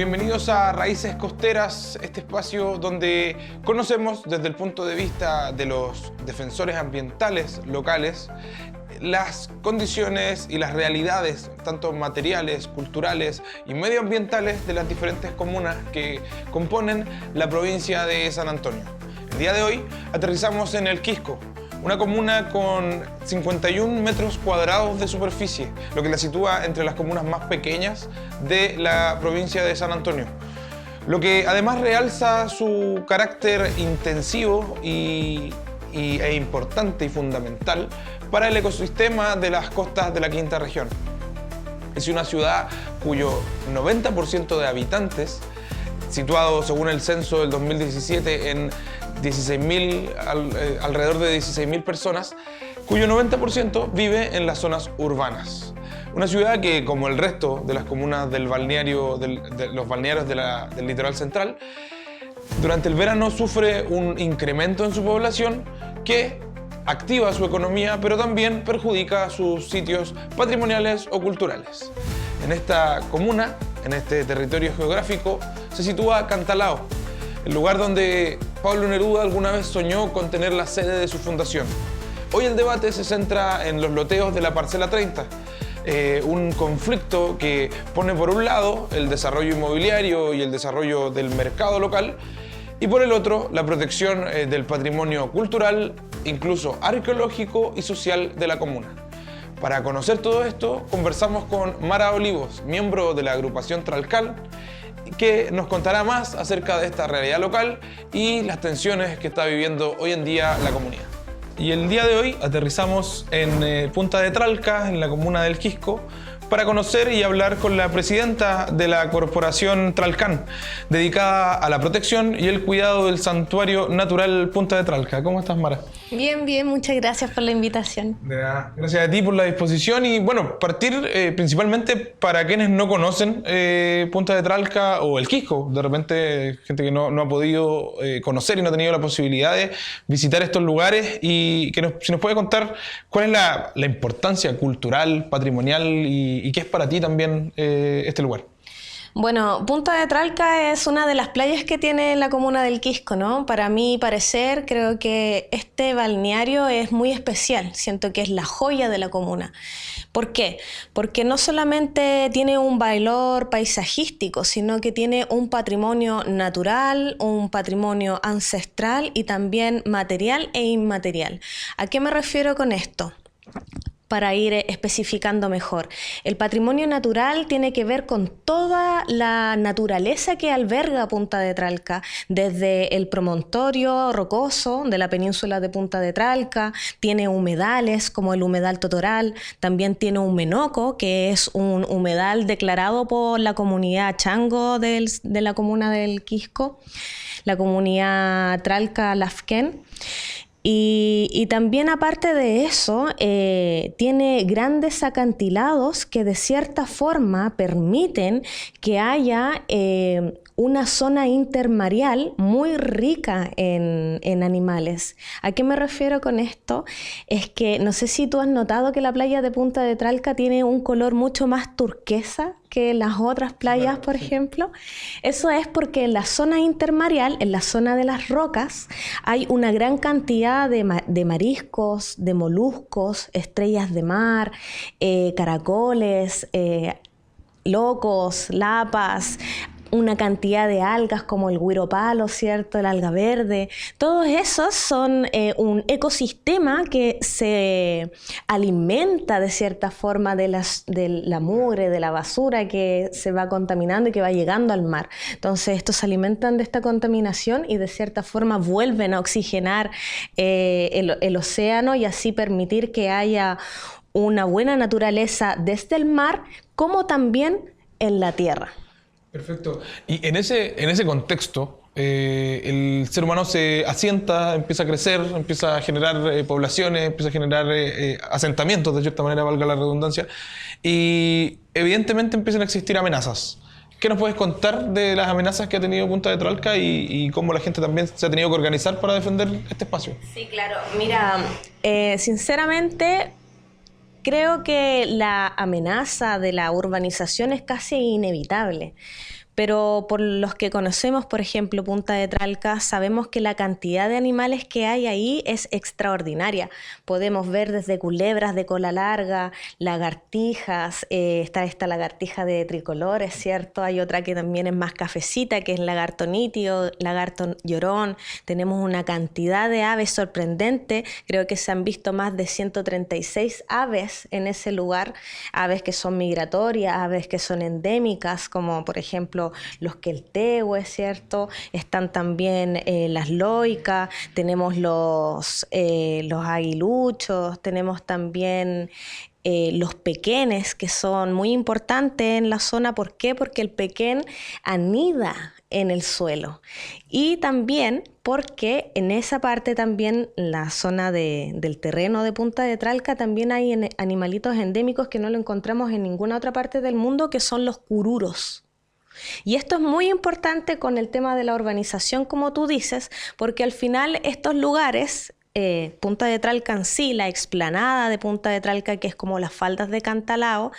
Bienvenidos a Raíces Costeras, este espacio donde conocemos desde el punto de vista de los defensores ambientales locales las condiciones y las realidades, tanto materiales, culturales y medioambientales de las diferentes comunas que componen la provincia de San Antonio. El día de hoy aterrizamos en El Quisco, una comuna con 51 metros cuadrados de superficie, lo que la sitúa entre las comunas más pequeñas de la provincia de San Antonio. Lo que además realza su carácter intensivo e importante y fundamental para el ecosistema de las costas de la quinta región. Es una ciudad cuyo 90% de habitantes, situado según el censo del 2017 en alrededor de 16.000 personas, cuyo 90% vive en las zonas urbanas. Una ciudad que, como el resto de las comunas del balneario, de los balnearios del litoral central, durante el verano sufre un incremento en su población que activa su economía, pero también perjudica sus sitios patrimoniales o culturales. En esta comuna, en este territorio geográfico, se sitúa Cantalao, el lugar donde Pablo Neruda alguna vez soñó con tener la sede de su fundación. Hoy el debate se centra en los loteos de la Parcela 30, un conflicto que pone por un lado el desarrollo inmobiliario y el desarrollo del mercado local, y por el otro la protección del patrimonio cultural, incluso arqueológico y social de la comuna. Para conocer todo esto, conversamos con Mara Olivos, miembro de la agrupación Tralcal, que nos contará más acerca de esta realidad local y las tensiones que está viviendo hoy en día la comunidad. Y el día de hoy aterrizamos en Punta de Tralca, en la comuna del Quisco, para conocer y hablar con la presidenta de la corporación Tralcan, dedicada a la protección y el cuidado del santuario natural Punta de Tralca. ¿Cómo estás, Mara? Bien, bien, muchas gracias por la invitación. Gracias a ti por la disposición y bueno, partir principalmente para quienes no conocen Punta de Tralca o el Quisco. De repente gente que no ha podido conocer y no ha tenido la posibilidad de visitar estos lugares y que si nos puede contar cuál es la importancia cultural, patrimonial y qué es para ti también este lugar. Bueno, Punta de Tralca es una de las playas que tiene la comuna del Quisco, ¿no? Para mi parecer, creo que este balneario es muy especial. Siento que es la joya de la comuna. ¿Por qué? Porque no solamente tiene un valor paisajístico, sino que tiene un patrimonio natural, un patrimonio ancestral y también material e inmaterial. ¿A qué me refiero con esto? Para ir especificando mejor. El patrimonio natural tiene que ver con toda la naturaleza que alberga Punta de Tralca, desde el promontorio rocoso de la península de Punta de Tralca, tiene humedales como el humedal Totoral, también tiene un menoco, que es un humedal declarado por la comunidad chango de la comuna del Quisco, la comunidad Tralca-Lafquén. Y también aparte de eso, tiene grandes acantilados que de cierta forma permiten que haya una zona intermareal muy rica en animales. ¿A qué me refiero con esto? Es que no sé si tú has notado que la playa de Punta de Tralca tiene un color mucho más turquesa que las otras playas, por ejemplo. Eso es porque en la zona intermareal, en la zona de las rocas, hay una gran cantidad de mariscos, de moluscos, estrellas de mar, caracoles, locos, lapas, una cantidad de algas como el güiropalo, ¿cierto? El alga verde. Todos esos son un ecosistema que se alimenta de cierta forma de la mugre, de la basura que se va contaminando y que va llegando al mar. Entonces estos se alimentan de esta contaminación y de cierta forma vuelven a oxigenar el océano y así permitir que haya una buena naturaleza desde el mar como también en la tierra. Perfecto. Y en ese contexto, el ser humano se asienta, empieza a crecer, empieza a generar poblaciones, empieza a generar asentamientos, de cierta manera, valga la redundancia, y evidentemente empiezan a existir amenazas. ¿Qué nos puedes contar de las amenazas que ha tenido Punta de Tralca y cómo la gente también se ha tenido que organizar para defender este espacio? Sí, claro. Mira, sinceramente, creo que la amenaza de la urbanización es casi inevitable. pero por los que conocemos, por ejemplo, Punta de Tralca, sabemos que la cantidad de animales que hay ahí es extraordinaria. Podemos ver desde culebras de cola larga, lagartijas, está esta lagartija de tricolores, ¿cierto? Hay otra que también es más cafecita, que es lagarto nítido, lagarto llorón. Tenemos una cantidad de aves sorprendente. Creo que se han visto más de 136 aves en ese lugar, aves que son migratorias, aves que son endémicas, como por ejemplo los queltehues, ¿cierto? Están también las loicas, tenemos los aguiluchos, tenemos también los pequenes, que son muy importantes en la zona. ¿Por qué? Porque el pequén anida en el suelo, y también porque en esa parte también, la zona del terreno de Punta de Tralca, también hay animalitos endémicos que no lo encontramos en ninguna otra parte del mundo, que son los cururos. Y esto es muy importante con el tema de la urbanización, como tú dices, porque al final estos lugares, Punta de Tralca en sí, la explanada de Punta de Tralca, que es como las faldas de Cantalao,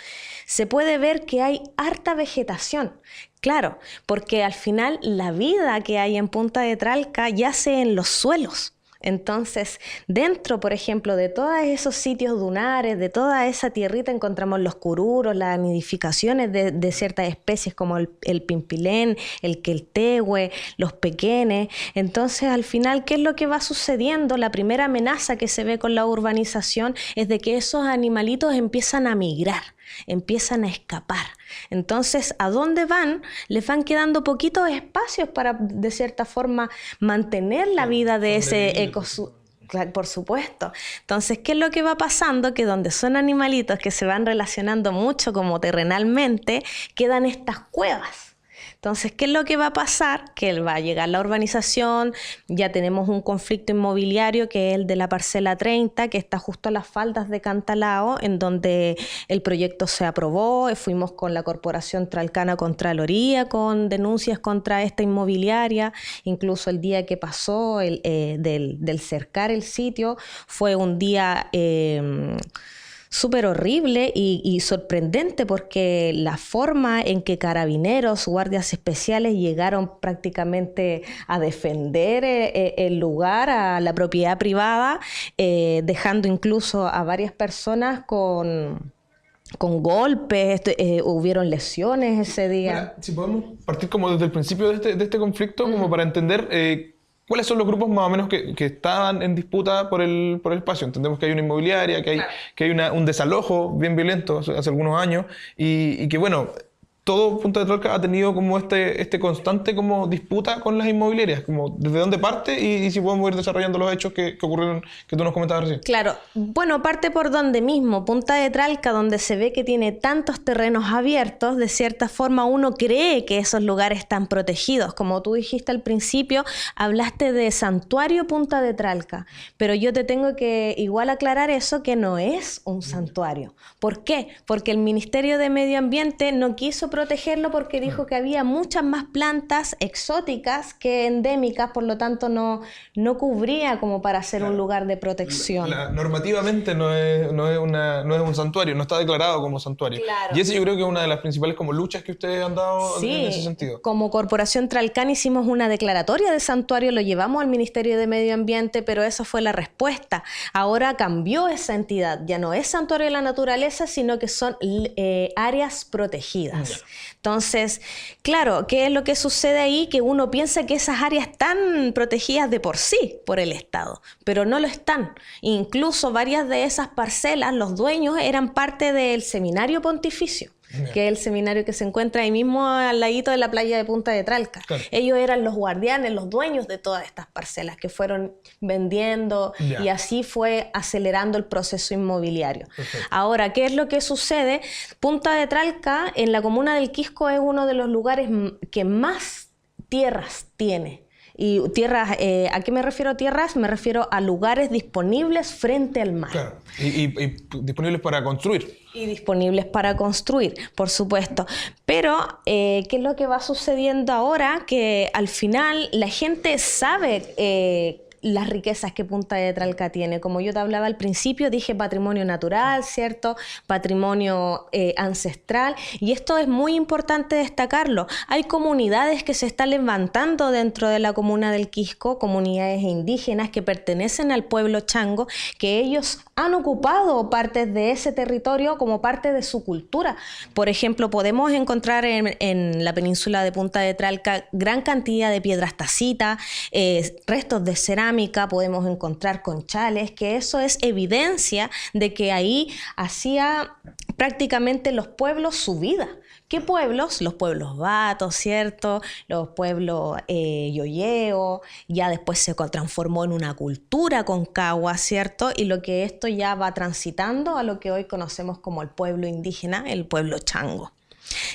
se puede ver que hay harta vegetación. Claro, porque al final la vida que hay en Punta de Tralca yace en los suelos. Entonces, dentro, por ejemplo, de todos esos sitios dunares, de toda esa tierrita, encontramos los cururos, las nidificaciones de ciertas especies como el pimpilén, el queltehue, los pequenes. Entonces, al final, ¿qué es lo que va sucediendo? La primera amenaza que se ve con la urbanización es de que esos animalitos empiezan a migrar, empiezan a escapar. Entonces, ¿a dónde van? Les van quedando poquitos espacios para, de cierta forma, mantener la vida de ese ecosistema. Por supuesto. Entonces, ¿qué es lo que va pasando? Que donde son animalitos que se van relacionando mucho como terrenalmente, quedan estas cuevas. Entonces, ¿qué es lo que va a pasar? Que va a llegar la urbanización, ya tenemos un conflicto inmobiliario que es el de la parcela 30, que está justo a las faldas de Cantalao, en donde el proyecto se aprobó. Fuimos con la Corporación Tralcana Contraloría con denuncias contra esta inmobiliaria. Incluso el día que pasó del cercar el sitio fue un día súper horrible y sorprendente, porque la forma en que carabineros, guardias especiales llegaron prácticamente a defender el lugar, a la propiedad privada, dejando incluso a varias personas con golpes, hubieron lesiones ese día. Mira, si podemos partir como desde el principio de este conflicto, como para entender ¿cuáles son los grupos más o menos que estaban en disputa por el espacio? Entendemos que hay una inmobiliaria, que hay un desalojo bien violento hace algunos años, y que bueno, todo Punta de Tralca ha tenido como este constante como disputa con las inmobiliarias, como desde dónde parte y si podemos ir desarrollando los hechos que ocurrieron, que tú nos comentabas recién. Claro, bueno, parte por donde mismo, Punta de Tralca, donde se ve que tiene tantos terrenos abiertos, de cierta forma uno cree que esos lugares están protegidos. Como tú dijiste al principio, hablaste de Santuario Punta de Tralca, pero yo te tengo que igual aclarar eso, que no es un santuario. ¿Por qué? Porque el Ministerio de Medio Ambiente no quiso protegerlo porque dijo que había muchas más plantas exóticas que endémicas, por lo tanto no cubría como para ser un lugar de protección. Normativamente no es un santuario, no está declarado como santuario. Claro. Y ese yo creo que es una de las principales como luchas que ustedes han dado en ese sentido. Como Corporación Tralcán hicimos una declaratoria de santuario, lo llevamos al Ministerio de Medio Ambiente, pero esa fue la respuesta. Ahora cambió esa entidad, ya no es santuario de la naturaleza, sino que son áreas protegidas. Entonces, claro, ¿qué es lo que sucede ahí? Que uno piensa que esas áreas están protegidas de por sí por el Estado, pero no lo están. Incluso varias de esas parcelas, los dueños eran parte del Seminario Pontificio, que es el seminario que se encuentra ahí mismo al ladito de la playa de Punta de Tralca. Claro. Ellos eran los guardianes, los dueños de todas estas parcelas que fueron vendiendo y así fue acelerando el proceso inmobiliario. Perfecto. Ahora, ¿qué es lo que sucede? Punta de Tralca, en la comuna del Quisco, es uno de los lugares que más tierras tiene. Y tierras, ¿a qué me refiero a tierras? Me refiero a lugares disponibles frente al mar. Claro. Y disponibles para construir. Y disponibles para construir, por supuesto. Pero, ¿qué es lo que va sucediendo ahora? Que al final la gente sabe las riquezas que Punta de Tralca tiene. Como yo te hablaba al principio, dije patrimonio natural, ¿cierto? Patrimonio ancestral, y esto es muy importante destacarlo. Hay comunidades que se están levantando dentro de la comuna del Quisco, comunidades indígenas que pertenecen al pueblo chango, que ellos han ocupado partes de ese territorio como parte de su cultura. Por ejemplo, podemos encontrar en la península de Punta de Tralca gran cantidad de piedras tacitas, restos de cerámica, podemos encontrar conchales, que eso es evidencia de que ahí hacía prácticamente los pueblos su vida. ¿Qué pueblos? Los pueblos Batos, ¿cierto? Los pueblos Yoyeo, ya después se transformó en una cultura concagua, ¿cierto? Y lo que esto ya va transitando a lo que hoy conocemos como el pueblo indígena, el pueblo chango.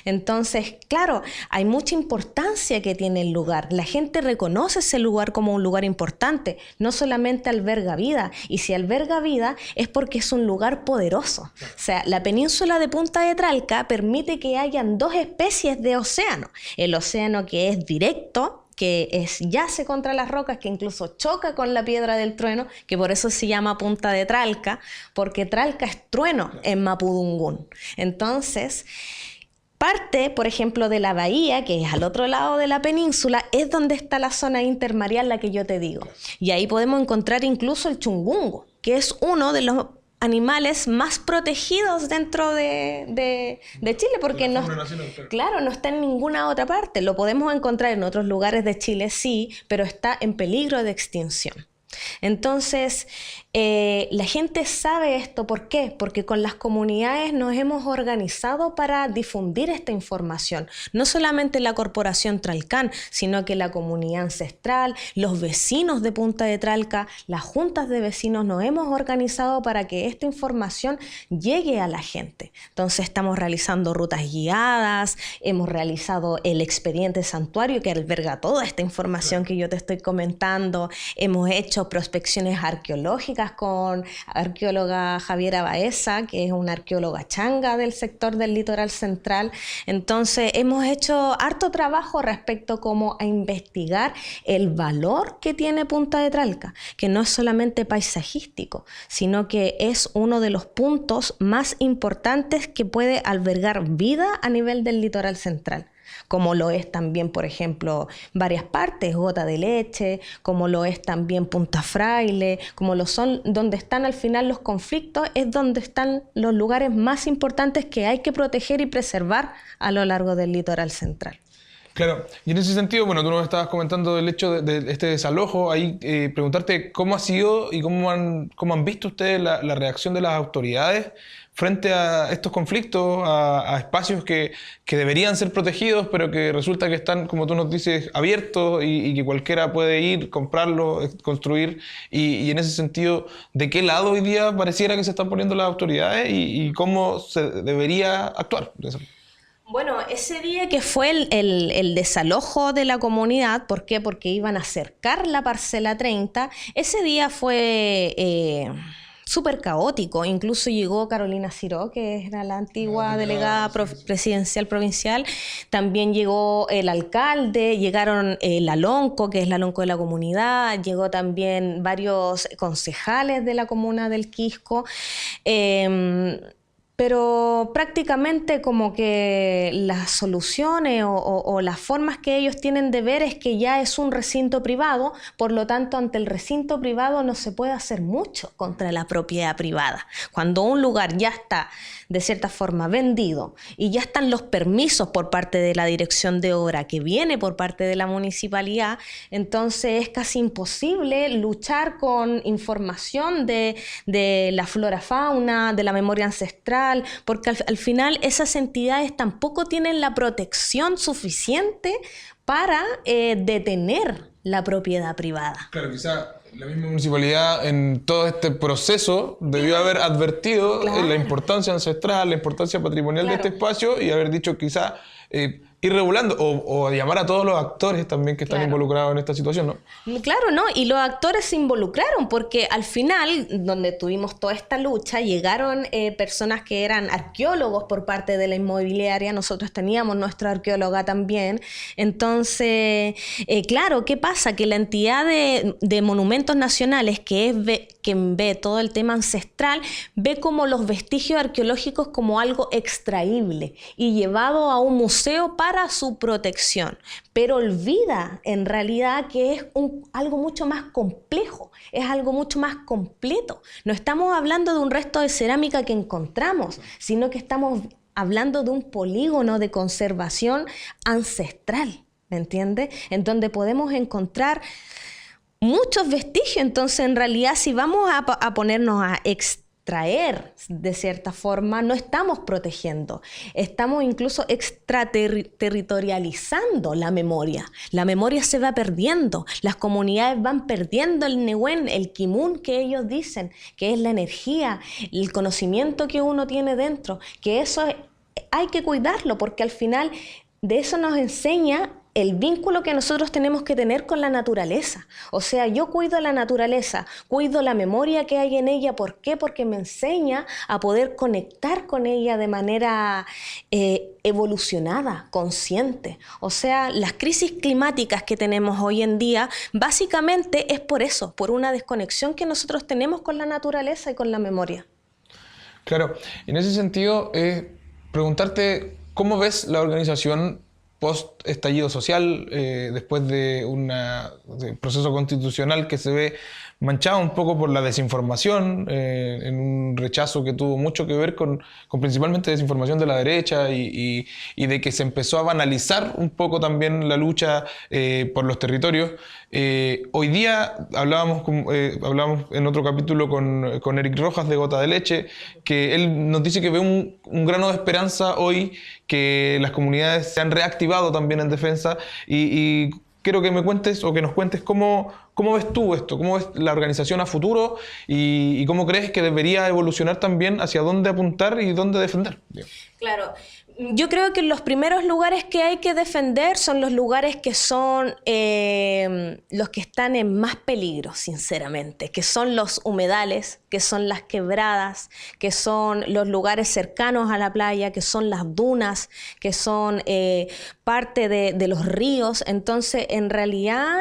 Entonces, claro, hay mucha importancia que tiene el lugar. La gente reconoce ese lugar como un lugar importante, no solamente alberga vida, y si alberga vida es porque es un lugar poderoso. O sea, la península de Punta de Tralca permite que hayan dos especies de océano. El océano que es directo, que yace contra las rocas, que incluso choca con la piedra del trueno, que por eso se llama Punta de Tralca, porque Tralca es trueno en mapudungún. Entonces, parte, por ejemplo, de la bahía, que es al otro lado de la península, es donde está la zona intermareal, la que yo te digo. Y ahí podemos encontrar incluso el chungungo, que es uno de los animales más protegidos dentro de Chile, porque claro, no está en ninguna otra parte. Lo podemos encontrar en otros lugares de Chile, sí, pero está en peligro de extinción. Entonces, la gente sabe esto. ¿Por qué? Porque con las comunidades nos hemos organizado para difundir esta información. No solamente la Corporación Tralcán, sino que la comunidad ancestral, los vecinos de Punta de Tralca, las juntas de vecinos, nos hemos organizado para que esta información llegue a la gente. Entonces, estamos realizando rutas guiadas, hemos realizado el expediente santuario que alberga toda esta información que yo te estoy comentando, hemos hecho prospecciones arqueológicas con arqueóloga Javiera Baeza, que es una arqueóloga changa del sector del litoral central. Entonces hemos hecho harto trabajo respecto como a investigar el valor que tiene Punta de Tralca, que no es solamente paisajístico, sino que es uno de los puntos más importantes que puede albergar vida a nivel del litoral central, como lo es también, por ejemplo, varias partes, Gota de Leche, como lo es también Punta Fraile, como lo son donde están al final los conflictos, es donde están los lugares más importantes que hay que proteger y preservar a lo largo del litoral central. Claro, y en ese sentido, bueno, tú nos estabas comentando del hecho de este desalojo, ahí preguntarte cómo ha sido y cómo han visto ustedes la reacción de las autoridades frente a estos conflictos, a espacios que deberían ser protegidos, pero que resulta que están, como tú nos dices, abiertos y que cualquiera puede ir, comprarlo, construir. Y en ese sentido, ¿de qué lado hoy día pareciera que se están poniendo las autoridades y cómo se debería actuar? Bueno, ese día que fue el desalojo de la comunidad, ¿por qué? Porque iban a cercar la parcela 30, ese día fue súper caótico. Incluso llegó Carolina Ciro, que era la antigua delegada presidencial provincial, también llegó el alcalde, llegaron la Lonco, que es la Lonco de la comunidad, llegó también varios concejales de la comuna del Quisco, pero prácticamente como que las soluciones o las formas que ellos tienen de ver es que ya es un recinto privado, por lo tanto ante el recinto privado no se puede hacer mucho contra la propiedad privada. Cuando un lugar ya está de cierta forma vendido y ya están los permisos por parte de la dirección de obra que viene por parte de la municipalidad, entonces es casi imposible luchar con información de la flora fauna, de la memoria ancestral, porque al final esas entidades tampoco tienen la protección suficiente para detener la propiedad privada. Claro, quizá la misma municipalidad en todo este proceso debió haber advertido la importancia ancestral, la importancia patrimonial de este espacio y haber dicho quizá ir regulando o llamar a todos los actores también que están involucrados en esta situación, ¿no? Claro, ¿no? Y los actores se involucraron porque al final, donde tuvimos toda esta lucha, llegaron personas que eran arqueólogos por parte de la inmobiliaria. Nosotros teníamos nuestra arqueóloga también. Entonces, claro, ¿qué pasa? Que la entidad de monumentos nacionales, que es quien ve todo el tema ancestral, ve como los vestigios arqueológicos como algo extraíble y llevado a un museo para su protección, pero olvida en realidad que es algo mucho más complejo, es algo mucho más completo. No estamos hablando de un resto de cerámica que encontramos, sino que estamos hablando de un polígono de conservación ancestral, ¿me entiendes? En donde podemos encontrar muchos vestigios. Entonces, en realidad, si vamos a ponernos a extraer de cierta forma, no estamos protegiendo, estamos incluso extraterritorializando la memoria. La memoria se va perdiendo, las comunidades van perdiendo el Nehuen, el Kimun que ellos dicen, que es la energía, el conocimiento que uno tiene dentro, que eso hay que cuidarlo, porque al final de eso nos enseña el vínculo que nosotros tenemos que tener con la naturaleza. O sea, yo cuido la naturaleza, cuido la memoria que hay en ella. ¿Por qué? Porque me enseña a poder conectar con ella de manera evolucionada, consciente. O sea, las crisis climáticas que tenemos hoy en día, básicamente es por eso, por una desconexión que nosotros tenemos con la naturaleza y con la memoria. Claro, en ese sentido, preguntarte cómo ves la organización post-estallido social, después de un proceso constitucional que se ve manchado un poco por la desinformación, en un rechazo que tuvo mucho que ver con principalmente desinformación de la derecha y de que se empezó a banalizar un poco también la lucha por los territorios. Hoy día hablábamos en otro capítulo con Eric Rojas de Gota de Leche, que él nos dice que ve un grano de esperanza hoy, que las comunidades se han reactivado también en defensa y quiero que me cuentes o que nos cuentes cómo ves tú esto, cómo ves la organización a futuro y cómo crees que debería evolucionar también, hacia dónde apuntar y dónde defender. Claro. Yo creo que los primeros lugares que hay que defender son los lugares que son los que están en más peligro, sinceramente, que son los humedales, que son las quebradas, que son los lugares cercanos a la playa, que son las dunas, que son parte de los ríos. Entonces, en realidad,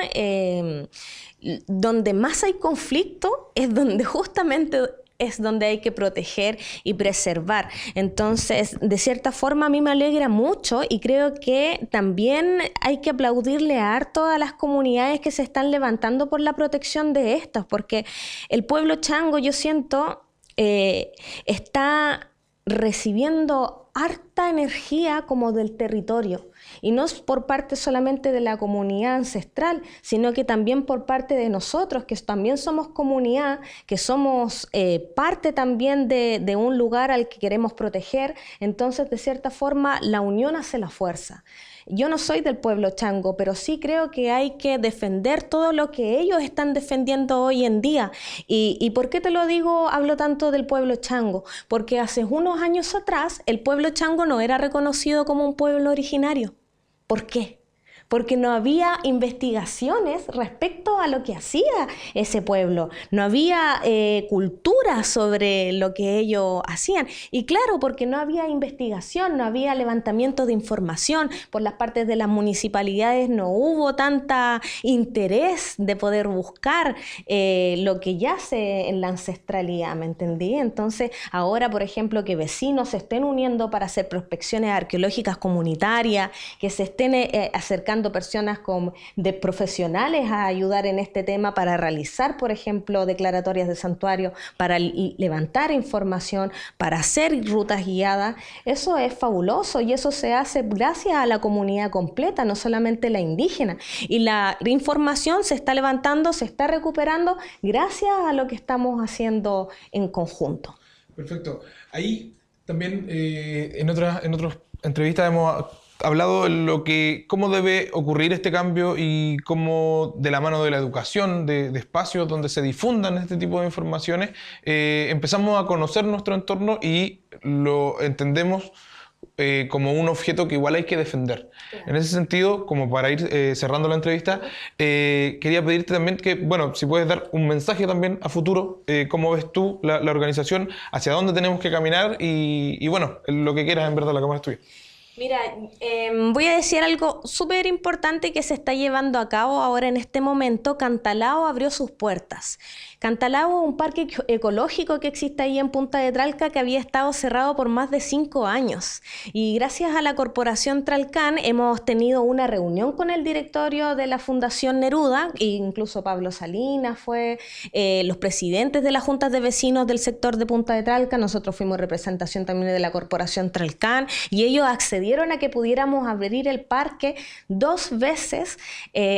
donde más hay conflicto es donde justamente es donde hay que proteger y preservar. Entonces, de cierta forma, a mí me alegra mucho y creo que también hay que aplaudirle harto a las comunidades que se están levantando por la protección de estos, porque el pueblo chango, yo siento, está recibiendo harta energía como del territorio. Y no es por parte solamente de la comunidad ancestral, sino que también por parte de nosotros, que también somos comunidad, que somos parte también de un lugar al que queremos proteger. Entonces, de cierta forma, la unión hace la fuerza. Yo no soy del pueblo chango, pero sí creo que hay que defender todo lo que ellos están defendiendo hoy en día. ¿Y por qué te lo digo, hablo tanto del pueblo chango? Porque hace unos años atrás el pueblo chango no era reconocido como un pueblo originario. ¿Por qué? Porque no había investigaciones respecto a lo que hacía ese pueblo, no había cultura sobre lo que ellos hacían. Y claro, porque no había investigación, no había levantamiento de información por las partes de las municipalidades, no hubo tanta interés de poder buscar lo que yace en la ancestralidad, ¿me entendí? Entonces, ahora, por ejemplo, que vecinos se estén uniendo para hacer prospecciones arqueológicas comunitarias, que se estén acercando personas de profesionales a ayudar en este tema para realizar, por ejemplo, declaratorias de santuario, para levantar información, para hacer rutas guiadas. Eso es fabuloso y eso se hace gracias a la comunidad completa, no solamente la indígena. Y la información se está levantando, se está recuperando gracias a lo que estamos haciendo en conjunto. Perfecto. Ahí también en otras entrevistas hemos hablado de cómo debe ocurrir este cambio y cómo, de la mano de la educación, de espacios donde se difundan este tipo de informaciones, empezamos a conocer nuestro entorno y lo entendemos como un objeto que igual hay que defender. En ese sentido, como para ir cerrando la entrevista, quería pedirte también que, bueno, si puedes dar un mensaje también a futuro, cómo ves tú la organización, hacia dónde tenemos que caminar y bueno, lo que quieras, en verdad, la cámara es tuya. Mira, voy a decir algo súper importante que se está llevando a cabo ahora en este momento. Cantalao abrió sus puertas. Cantalao es un parque ecológico que existe ahí en Punta de Tralca que había estado cerrado por más de 5 años. Y gracias a la Corporación Tralcan hemos tenido una reunión con el directorio de la Fundación Neruda, e incluso Pablo Salinas fue, los presidentes de las juntas de vecinos del sector de Punta de Tralca, nosotros fuimos representación también de la Corporación Tralcan, y ellos accedieron a que pudiéramos abrir el parque 2 veces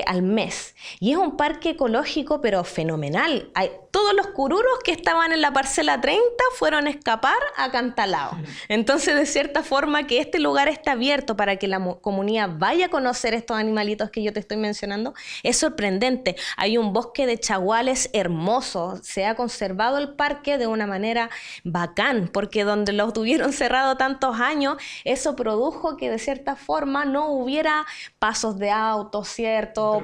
al mes. Y es un parque ecológico, pero fenomenal. Todos los cururos que estaban en la parcela 30 fueron a escapar a Cantalao. Entonces, de cierta forma, que este lugar está abierto para que la comunidad vaya a conocer estos animalitos que yo te estoy mencionando, es sorprendente. Hay un bosque de chaguales hermoso. Se ha conservado el parque de una manera bacán, porque donde lo tuvieron cerrado tantos años, eso produjo que de cierta forma no hubiera pasos de auto, ¿cierto?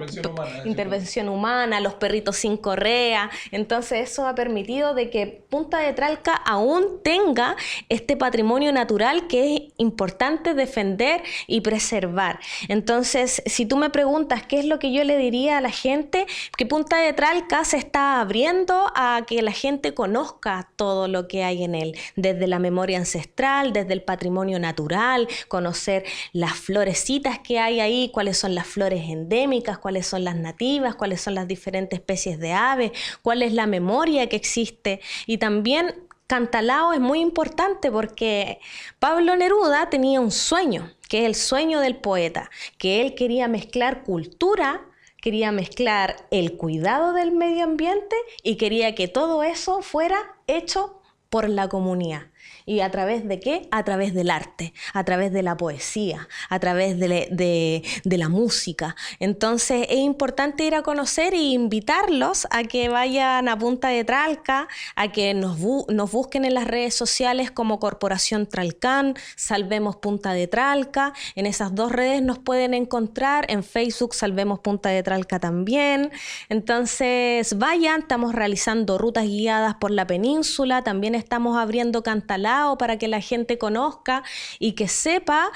Intervención humana, los perritos sin correa. Entonces eso ha permitido de que Punta de Tralca aún tenga este patrimonio natural que es importante defender y preservar. Entonces, si tú me preguntas qué es lo que yo le diría a la gente, que Punta de Tralca se está abriendo a que la gente conozca todo lo que hay en él, desde la memoria ancestral, desde el patrimonio natural, conocer las florecitas que hay ahí, cuáles son las flores endémicas, cuáles son las nativas, cuáles son las diferentes especies de aves, cuál es la memoria que existe. Y también Cantalao es muy importante porque Pablo Neruda tenía un sueño, que es el sueño del poeta, que él quería mezclar cultura, quería mezclar el cuidado del medio ambiente y quería que todo eso fuera hecho por la comunidad. ¿Y a través de qué? A través del arte, a través de la poesía, a través de la música. Entonces es importante ir a conocer e invitarlos a que vayan a Punta de Tralca, a que nos busquen en las redes sociales como Corporación Tralcan, Salvemos Punta de Tralca. En esas 2 redes nos pueden encontrar, en Facebook Salvemos Punta de Tralca también. Entonces vayan, estamos realizando rutas guiadas por la península, también estamos abriendo Cantalao para que la gente conozca y que sepa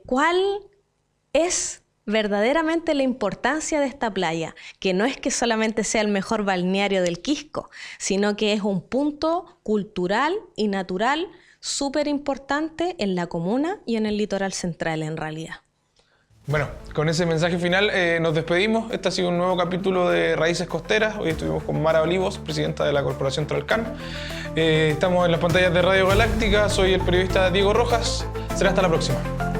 cuál es verdaderamente la importancia de esta playa, que no es que solamente sea el mejor balneario del Quisco, sino que es un punto cultural y natural súper importante en la comuna y en el litoral central en realidad. Bueno, con ese mensaje final nos despedimos. Este ha sido un nuevo capítulo de Raíces Costeras. Hoy estuvimos con Mara Olivos, presidenta de la Corporación Tralcan. Estamos en las pantallas de Radio Galáctica. Soy el periodista Diego Rojas. Será hasta la próxima.